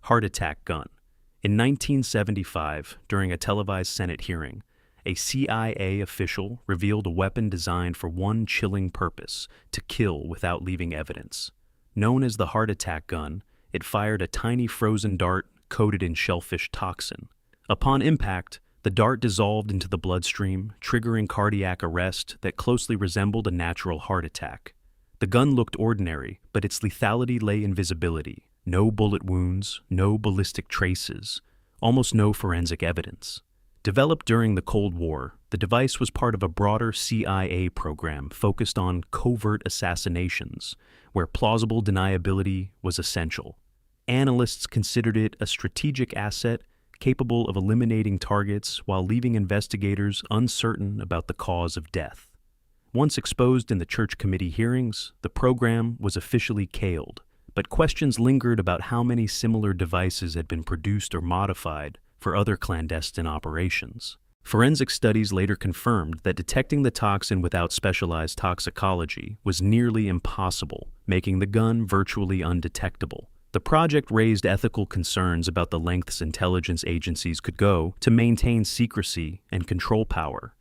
Heart attack gun. In 1975, during a televised Senate hearing, a CIA official revealed a weapon designed for one chilling purpose: to kill without leaving evidence. Known as the heart attack gun, it fired a tiny frozen dart coated in shellfish toxin. Upon impact, the dart dissolved into the bloodstream, triggering cardiac arrest that closely resembled a natural heart attack. The gun looked ordinary, but its lethality lay in visibility. No bullet wounds, no ballistic traces, almost no forensic evidence. Developed during the Cold War, the device was part of a broader CIA program focused on covert assassinations, where plausible deniability was essential. Analysts considered it a strategic asset capable of eliminating targets while leaving investigators uncertain about the cause of death. Once exposed in the Church Committee hearings, the program was officially killed, but questions lingered about how many similar devices had been produced or modified for other clandestine operations. Forensic studies later confirmed that detecting the toxin without specialized toxicology was nearly impossible, making the gun virtually undetectable. The project raised ethical concerns about the lengths intelligence agencies could go to maintain secrecy and control power,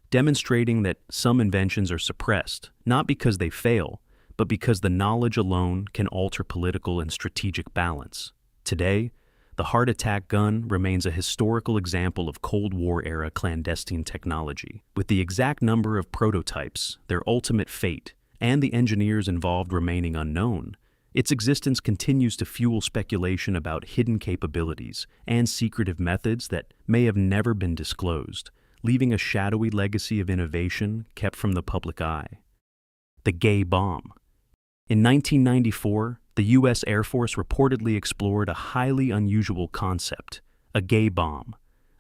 demonstrating that some inventions are suppressed, not because they fail, but because the knowledge alone can alter political and strategic balance. Today, the heart attack gun remains a historical example of Cold War-era clandestine technology. With the exact number of prototypes, their ultimate fate, and the engineers involved remaining unknown, its existence continues to fuel speculation about hidden capabilities and secretive methods that may have never been disclosed, leaving a shadowy legacy of innovation kept from the public eye. The gay bomb. In 1994, the U.S. Air Force reportedly explored a highly unusual concept: a gay bomb,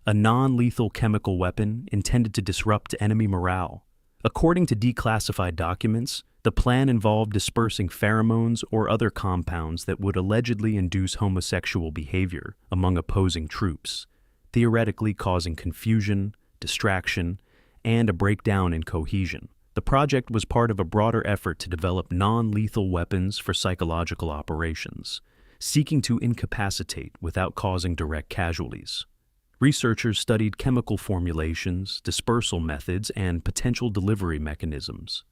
a non-lethal chemical weapon intended to disrupt enemy morale. According to declassified documents, the plan involved dispersing pheromones or other compounds that would allegedly induce homosexual behavior among opposing troops, theoretically causing confusion, distraction, and a breakdown in cohesion. The project was part of a broader effort to develop non-lethal weapons for psychological operations, seeking to incapacitate without causing direct casualties. Researchers studied chemical formulations, dispersal methods, and potential delivery mechanisms.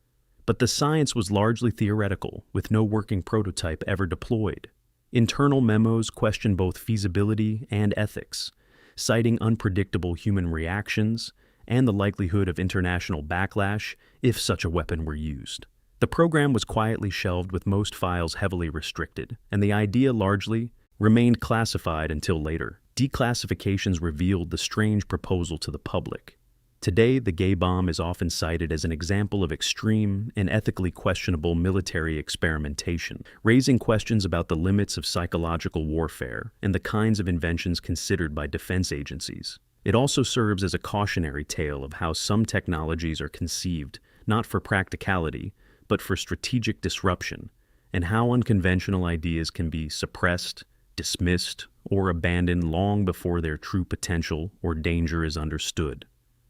But the science was largely theoretical, with no working prototype ever deployed. Internal memos questioned both feasibility and ethics, citing unpredictable human reactions and the likelihood of international backlash if such a weapon were used. The program was quietly shelved, with most files heavily restricted, and the idea largely remained classified until later. Declassifications revealed the strange proposal to the public. Today, the gay bomb is often cited as an example of extreme and ethically questionable military experimentation, raising questions about the limits of psychological warfare and the kinds of inventions considered by defense agencies. It also serves as a cautionary tale of how some technologies are conceived not for practicality, but for strategic disruption, and how unconventional ideas can be suppressed, dismissed, or abandoned long before their true potential or danger is understood.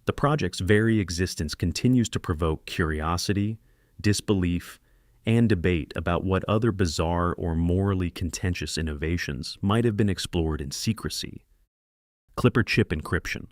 The project's very existence continues to provoke curiosity, disbelief, and debate about what other bizarre or morally contentious innovations might have been explored in secrecy. Clipper chip encryption.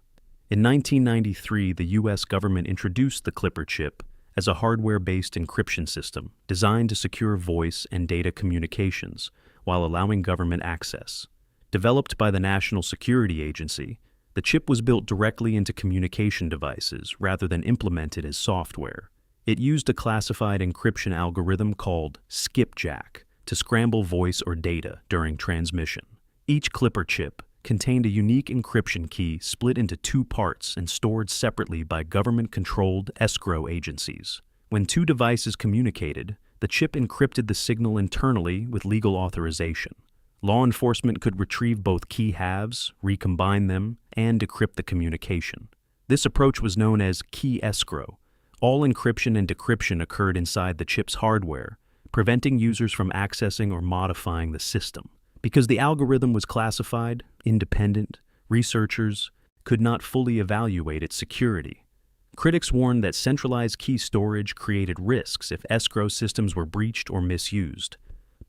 In 1993, the U.S. government introduced the Clipper chip as a hardware-based encryption system designed to secure voice and data communications while allowing government access. Developed by the National Security Agency, the chip was built directly into communication devices rather than implemented as software. It used a classified encryption algorithm called skipjack to scramble voice or data during transmission. Each Clipper chip contained a unique encryption key split into two parts and stored separately by government-controlled escrow agencies. When two devices communicated, the chip encrypted the signal internally with legal authorization. Law enforcement could retrieve both key halves, recombine them, and decrypt the communication. This approach was known as key escrow. All encryption and decryption occurred inside the chip's hardware, preventing users from accessing or modifying the system. Because the algorithm was classified, independent, researchers could not fully evaluate its security. Critics warned that centralized key storage created risks if escrow systems were breached or misused.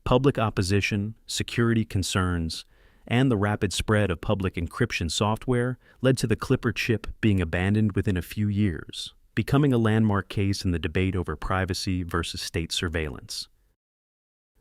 Public opposition, security concerns, and the rapid spread of public encryption software led to the Clipper chip being abandoned within a few years, becoming a landmark case in the debate over privacy versus state surveillance.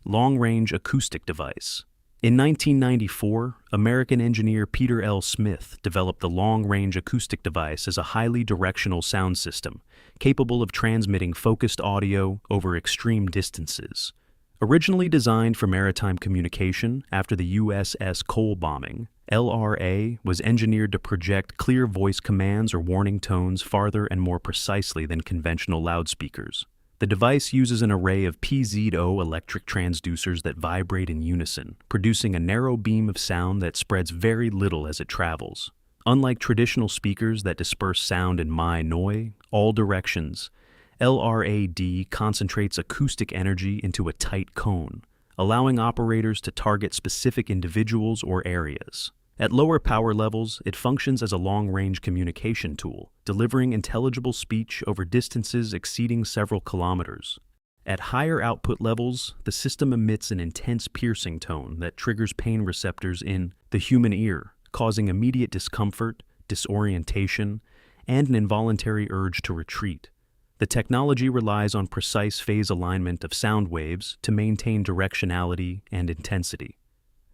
Long-range acoustic device. In 1994, American engineer Peter L. Smith developed the long-range acoustic device as a highly directional sound system, capable of transmitting focused audio over extreme distances. Originally designed for maritime communication after the USS Cole bombing, LRA was engineered to project clear voice commands or warning tones farther and more precisely than conventional loudspeakers. The device uses an array of piezo electric transducers that vibrate in unison, producing a narrow beam of sound that spreads very little as it travels. Unlike traditional speakers that disperse sound in noi, all directions, LRAD concentrates acoustic energy into a tight cone, allowing operators to target specific individuals or areas. At lower power levels, it functions as a long-range communication tool, delivering intelligible speech over distances exceeding several kilometers. At higher output levels, the system emits an intense piercing tone that triggers pain receptors in the human ear, causing immediate discomfort, disorientation, and an involuntary urge to retreat. The technology relies on precise phase alignment of sound waves to maintain directionality and intensity.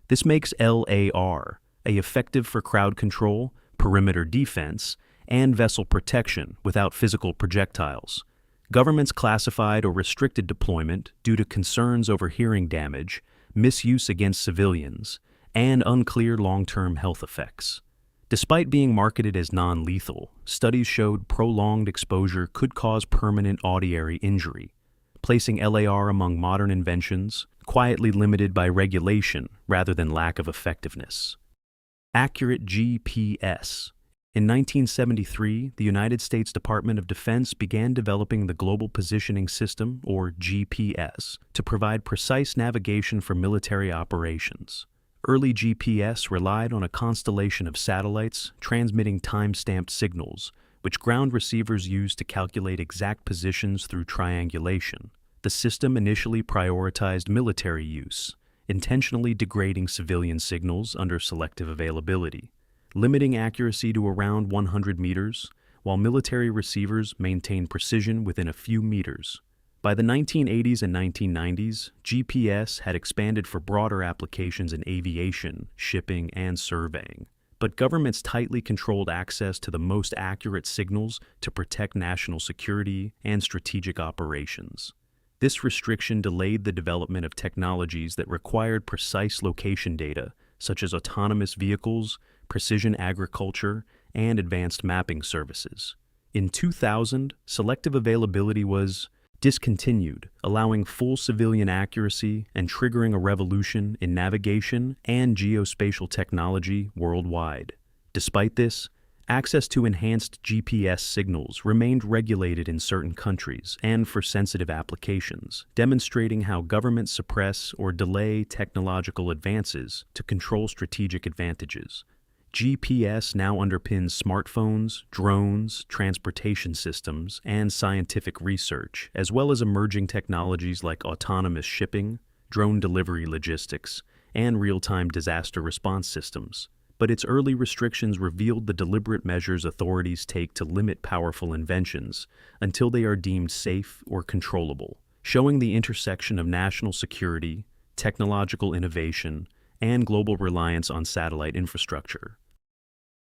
This makes LAR effective for crowd control, perimeter defense, and vessel protection without physical projectiles. Governments classified or restricted deployment due to concerns over hearing damage, misuse against civilians, and unclear long-term health effects. Despite being marketed as non-lethal, studies showed prolonged exposure could cause permanent auditory injury, placing LAR among modern inventions, quietly limited by regulation rather than lack of effectiveness. Accurate GPS. In 1973, the United States Department of Defense began developing the Global Positioning System, or GPS, to provide precise navigation for military operations. Early GPS relied on a constellation of satellites transmitting time-stamped signals, which ground receivers used to calculate exact positions through triangulation. The system initially prioritized military use, intentionally degrading civilian signals under selective availability, limiting accuracy to around 100 meters, while military receivers maintained precision within a few meters. By the 1980s and 1990s, GPS had expanded for broader applications in aviation, shipping, and surveying. But governments tightly controlled access to the most accurate signals to protect national security and strategic operations. This restriction delayed the development of technologies that required precise location data, such as autonomous vehicles, precision agriculture, and advanced mapping services. In 2000, selective availability was discontinued, allowing full civilian accuracy and triggering a revolution in navigation and geospatial technology worldwide. Despite this, access to enhanced GPS signals remained regulated in certain countries and for sensitive applications, demonstrating how governments suppress or delay technological advances to control strategic advantages. GPS now underpins smartphones, drones, transportation systems, and scientific research, as well as emerging technologies like autonomous shipping, drone delivery logistics, and real-time disaster response systems. But its early restrictions revealed the deliberate measures authorities take to limit powerful inventions until they are deemed safe or controllable, showing the intersection of national security, technological innovation, and global reliance on satellite infrastructure.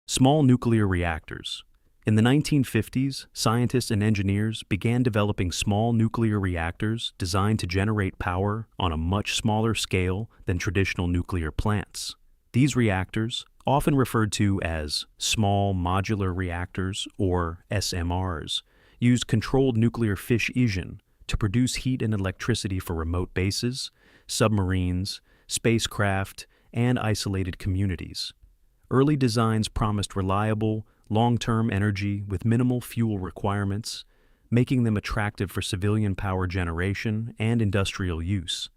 Small nuclear reactors. In the 1950s, scientists and engineers began developing small nuclear reactors designed to generate power on a much smaller scale than traditional nuclear plants. These reactors, often referred to as small modular reactors or SMRs, used controlled nuclear fission to produce heat and electricity for remote bases, submarines, spacecraft, and isolated communities. Early designs promised reliable, long-term energy with minimal fuel requirements, making them attractive for civilian power generation and industrial use.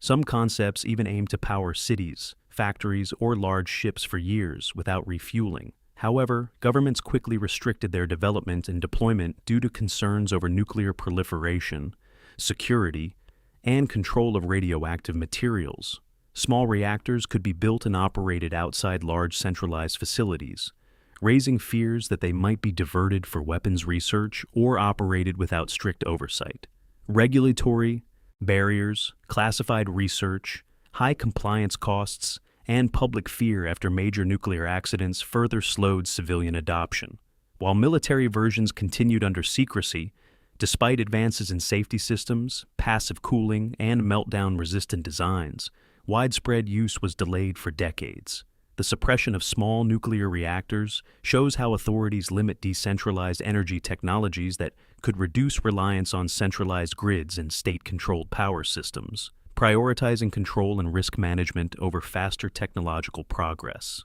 Some concepts even aimed to power cities, factories, or large ships for years without refueling. However, governments quickly restricted their development and deployment due to concerns over nuclear proliferation, security, and control of radioactive materials. Small reactors could be built and operated outside large centralized facilities, raising fears that they might be diverted for weapons research or operated without strict oversight. Regulatory barriers, classified research, high compliance costs, and public fear after major nuclear accidents further slowed civilian adoption. While military versions continued under secrecy, despite advances in safety systems, passive cooling, and meltdown-resistant designs, widespread use was delayed for decades. The suppression of small nuclear reactors shows how authorities limit decentralized energy technologies that could reduce reliance on centralized grids and state-controlled power systems, prioritizing control and risk management over faster technological progress.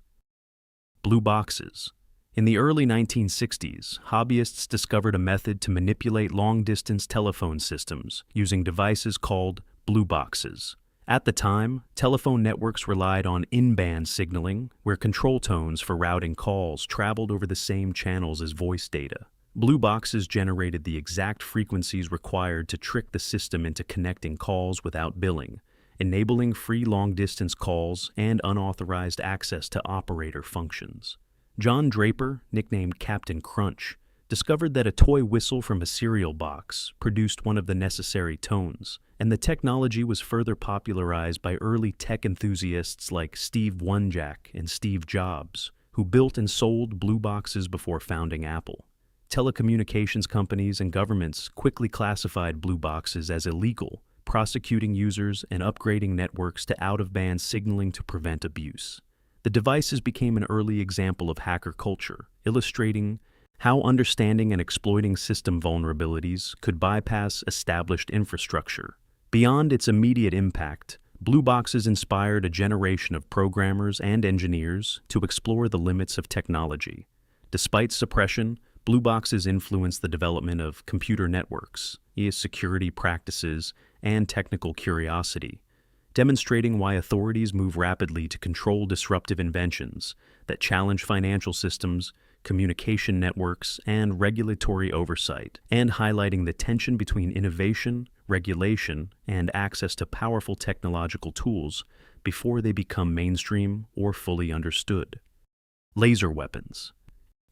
Blue boxes. In the early 1960s, hobbyists discovered a method to manipulate long-distance telephone systems using devices called blue boxes. At the time, telephone networks relied on in-band signaling, where control tones for routing calls traveled over the same channels as voice data. Blue boxes generated the exact frequencies required to trick the system into connecting calls without billing, enabling free long-distance calls and unauthorized access to operator functions. John Draper, nicknamed Captain Crunch, discovered that a toy whistle from a cereal box produced one of the necessary tones, and the technology was further popularized by early tech enthusiasts like Steve Wozniak and Steve Jobs, who built and sold blue boxes before founding Apple. Telecommunications companies and governments quickly classified blue boxes as illegal, prosecuting users and upgrading networks to out-of-band signaling to prevent abuse. The devices became an early example of hacker culture, illustrating how understanding and exploiting system vulnerabilities could bypass established infrastructure. Beyond its immediate impact, blue boxes inspired a generation of programmers and engineers to explore the limits of technology. Despite suppression, blue boxes influenced the development of computer networks, security practices, and technical curiosity, demonstrating why authorities move rapidly to control disruptive inventions that challenge financial systems, communication networks, and regulatory oversight, and highlighting the tension between innovation, regulation, and access to powerful technological tools before they become mainstream or fully understood. Laser weapons.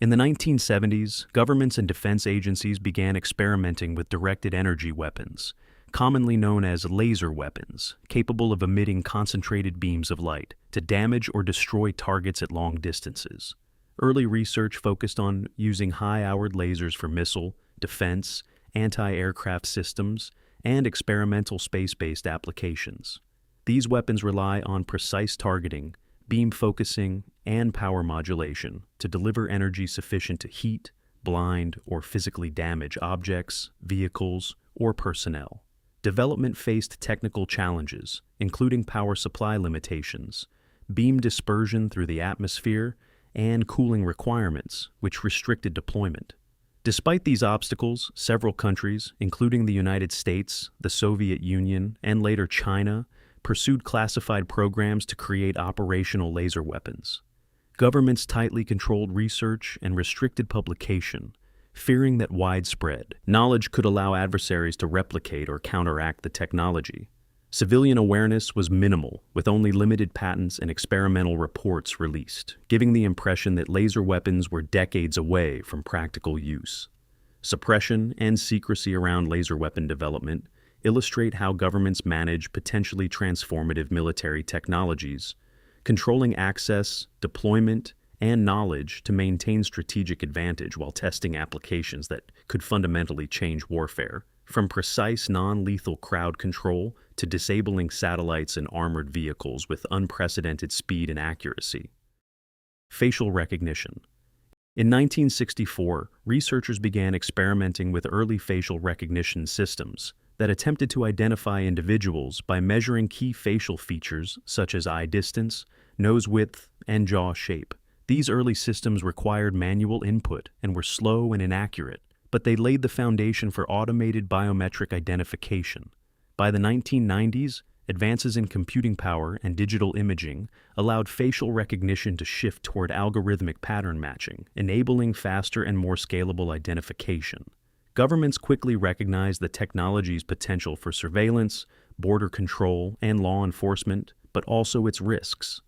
In the 1970s, governments and defense agencies began experimenting with directed energy weapons, commonly known as laser weapons, capable of emitting concentrated beams of light to damage or destroy targets at long distances. Early research focused on using high-powered lasers for missile, defense, anti-aircraft systems, and experimental space-based applications. These weapons rely on precise targeting, beam focusing, and power modulation to deliver energy sufficient to heat, blind, or physically damage objects, vehicles, or personnel. Development faced technical challenges, including power supply limitations, beam dispersion through the atmosphere, and cooling requirements, which restricted deployment. Despite these obstacles, several countries, including the United States, the Soviet Union, and later China, pursued classified programs to create operational laser weapons. Governments tightly controlled research and restricted publication, fearing that widespread knowledge could allow adversaries to replicate or counteract the technology. Civilian awareness was minimal, with only limited patents and experimental reports released, giving the impression that laser weapons were decades away from practical use. Suppression and secrecy around laser weapon development illustrate how governments manage potentially transformative military technologies, controlling access, deployment, and knowledge to maintain strategic advantage while testing applications that could fundamentally change warfare, from precise non-lethal crowd control to disabling satellites and armored vehicles with unprecedented speed and accuracy. Facial recognition. In 1964, researchers began experimenting with early facial recognition systems that attempted to identify individuals by measuring key facial features such as eye distance, nose width, and jaw shape. These early systems required manual input and were slow and inaccurate, but they laid the foundation for automated biometric identification. By the 1990s, advances in computing power and digital imaging allowed facial recognition to shift toward algorithmic pattern matching, enabling faster and more scalable identification. Governments quickly recognized the technology's potential for surveillance, border control, and law enforcement, but also its risks.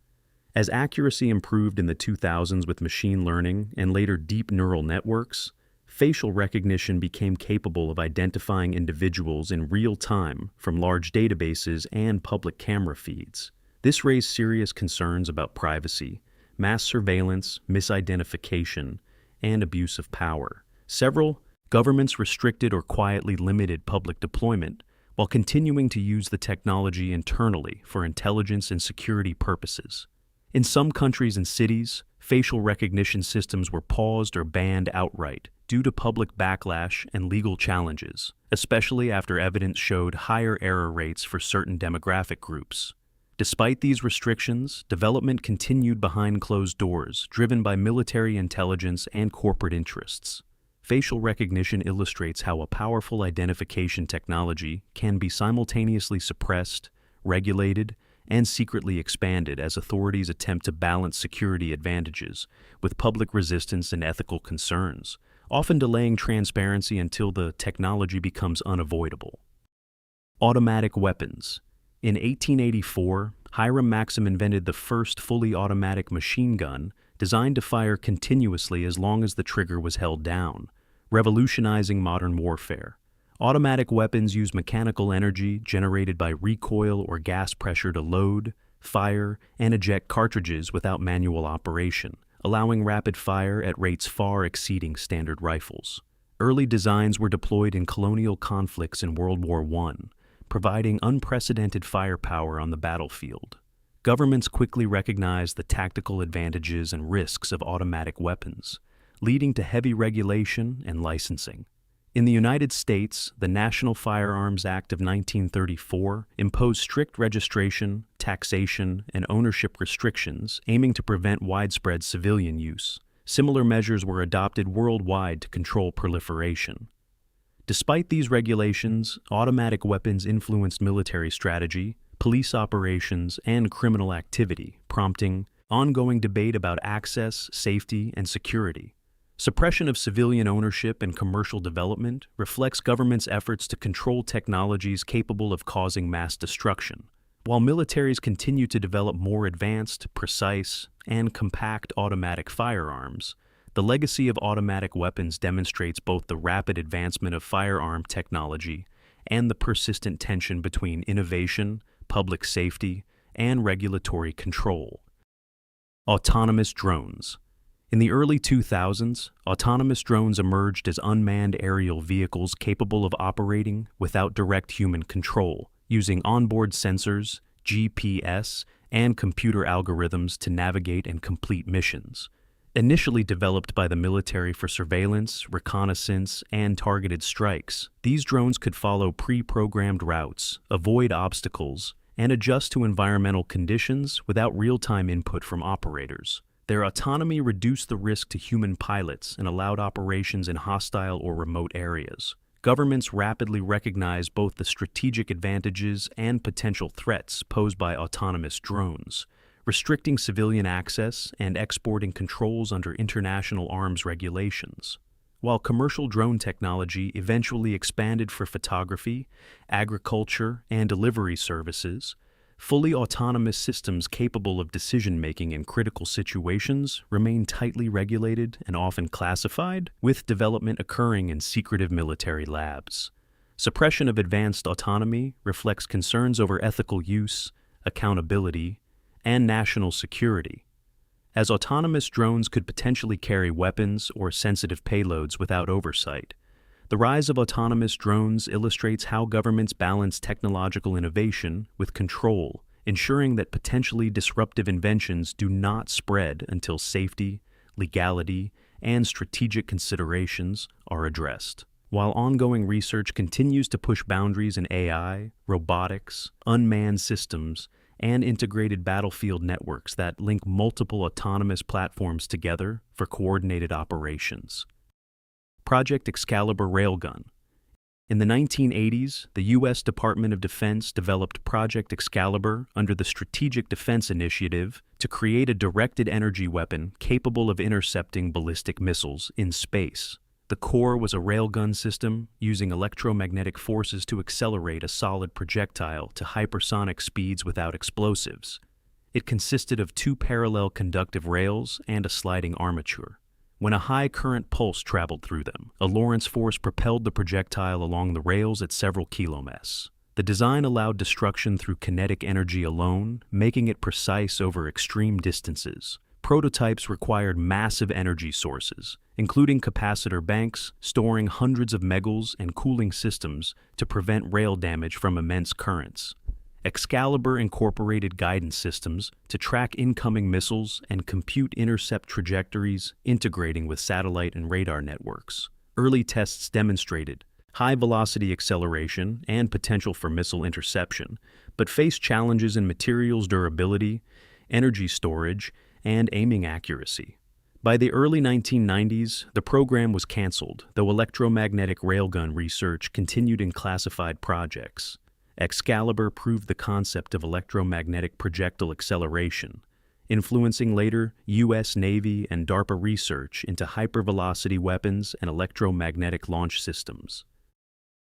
As accuracy improved in the 2000s with machine learning and later deep neural networks, facial recognition became capable of identifying individuals in real time from large databases and public camera feeds. This raised serious concerns about privacy, mass surveillance, misidentification, and abuse of power. Several governments restricted or quietly limited public deployment while continuing to use the technology internally for intelligence and security purposes. In some countries and cities, facial recognition systems were paused or banned outright due to public backlash and legal challenges, especially after evidence showed higher error rates for certain demographic groups. Despite these restrictions, development continued behind closed doors, driven by military intelligence and corporate interests. Facial recognition illustrates how a powerful identification technology can be simultaneously suppressed, regulated, and secretly expanded as authorities attempt to balance security advantages with public resistance and ethical concerns, often delaying transparency until the technology becomes unavoidable. Automatic weapons. In 1884, Hiram Maxim invented the first fully automatic machine gun designed to fire continuously as long as the trigger was held down, revolutionizing modern warfare. Automatic weapons use mechanical energy generated by recoil or gas pressure to load, fire, and eject cartridges without manual operation, allowing rapid fire at rates far exceeding standard rifles. Early designs were deployed in colonial conflicts in World War I, providing unprecedented firepower on the battlefield. Governments quickly recognized the tactical advantages and risks of automatic weapons, leading to heavy regulation and licensing. In the United States, the National Firearms Act of 1934 imposed strict registration, taxation, and ownership restrictions aiming to prevent widespread civilian use. Similar measures were adopted worldwide to control proliferation. Despite these regulations, automatic weapons influenced military strategy, police operations, and criminal activity, prompting ongoing debate about access, safety, and security. Suppression of civilian ownership and commercial development reflects governments' efforts to control technologies capable of causing mass destruction. While militaries continue to develop more advanced, precise, and compact automatic firearms, the legacy of automatic weapons demonstrates both the rapid advancement of firearm technology and the persistent tension between innovation, public safety, and regulatory control. Autonomous drones. In the early 2000s, autonomous drones emerged as unmanned aerial vehicles capable of operating without direct human control, using onboard sensors, GPS, and computer algorithms to navigate and complete missions. Initially developed by the military for surveillance, reconnaissance, and targeted strikes, these drones could follow pre-programmed routes, avoid obstacles, and adjust to environmental conditions without real-time input from operators. Their autonomy reduced the risk to human pilots and allowed operations in hostile or remote areas. Governments rapidly recognized both the strategic advantages and potential threats posed by autonomous drones, restricting civilian access and exporting controls under international arms regulations. While commercial drone technology eventually expanded for photography, agriculture, and delivery services, fully autonomous systems capable of decision-making in critical situations remain tightly regulated and often classified, with development occurring in secretive military labs. Suppression of advanced autonomy reflects concerns over ethical use, accountability, and national security, as autonomous drones could potentially carry weapons or sensitive payloads without oversight. The rise of autonomous drones illustrates how governments balance technological innovation with control, ensuring that potentially disruptive inventions do not spread until safety, legality, and strategic considerations are addressed. While ongoing research continues to push boundaries in AI, robotics, unmanned systems, and integrated battlefield networks that link multiple autonomous platforms together for coordinated operations. Project Excalibur railgun. In the 1980s, the U.S. Department of Defense developed Project Excalibur under the Strategic Defense Initiative to create a directed energy weapon capable of intercepting ballistic missiles in space. The The core was a railgun system using electromagnetic forces to accelerate a solid projectile to hypersonic speeds without explosives. It consisted of two parallel conductive rails and a sliding armature. When a high current pulse traveled through them, a Lorentz force propelled the projectile along the rails at several kilometers. The design allowed destruction through kinetic energy alone, making it precise over extreme distances. Prototypes required massive energy sources, including capacitor banks, storing hundreds of megajoules and cooling systems to prevent rail damage from immense currents. Excalibur incorporated guidance systems to track incoming missiles and compute intercept trajectories, integrating with satellite and radar networks. Early tests demonstrated high-velocity acceleration and potential for missile interception, but faced challenges in materials durability, energy storage, and aiming accuracy. By the early 1990s, the program was canceled, though electromagnetic railgun research continued in classified projects. Excalibur proved the concept of electromagnetic projectile acceleration, influencing later U.S. Navy and DARPA research into hypervelocity weapons and electromagnetic launch systems.